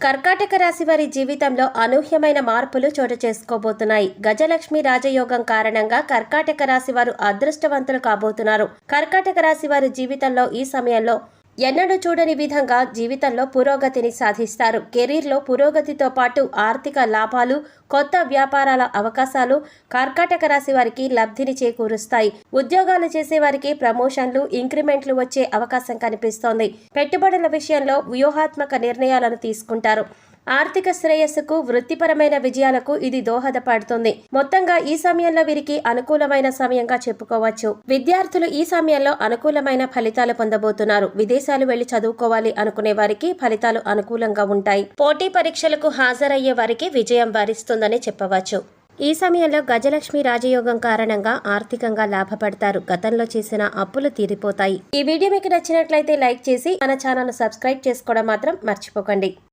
కర్కాటక రాశి వారి జీవితంలో అనూహ్యమైన మార్పులు చోటు చేసుకోబోతున్నాయి. గజలక్ష్మి రాజయోగం కారణంగా కర్కాటక రాశి వారు అదృష్టవంతులు కాబోతున్నారు. కర్కాటక రాశి వారి జీవితంలో ఈ సమయంలో ఎన్నడూ చూడని విధంగా జీవితంలో పురోగతిని సాధిస్తారు. కెరీర్లో పురోగతితో పాటు ఆర్థిక లాభాలు, కొత్త వ్యాపారాల అవకాశాలు కర్కాటక రాశి వారికి లబ్ధిని చేకూరుస్తాయి. ఉద్యోగాలు చేసే వారికి ప్రమోషన్లు, ఇంక్రిమెంట్లు వచ్చే అవకాశం కనిపిస్తోంది. పెట్టుబడుల విషయంలో వ్యూహాత్మక నిర్ణయాలను తీసుకుంటారు. ఆర్థిక శ్రేయస్సుకు, వృత్తిపరమైన విజయాలకు ఇది దోహదపడుతుంది. మొత్తంగా ఈ సమయంలో వీరికి అనుకూలమైన సమయంగా చెప్పుకోవచ్చు. విద్యార్థులు ఈ సమయంలో అనుకూలమైన ఫలితాలు పొందబోతున్నారు. విదేశాలు వెళ్లి చదువుకోవాలి అనుకునే వారికి ఫలితాలు అనుకూలంగా ఉంటాయి. పోటీ పరీక్షలకు హాజరయ్యే వారికి విజయం వరిస్తుందని చెప్పవచ్చు. ఈ సమయంలో గజలక్ష్మి రాజయోగం కారణంగా ఆర్థికంగా లాభపడతారు. గతంలో చేసిన అప్పులు తీరిపోతాయి. ఈ వీడియో మీకు నచ్చినట్లయితే లైక్ చేసి మన ఛానల్ సబ్స్క్రైబ్ చేసుకోవడం మాత్రం మర్చిపోకండి.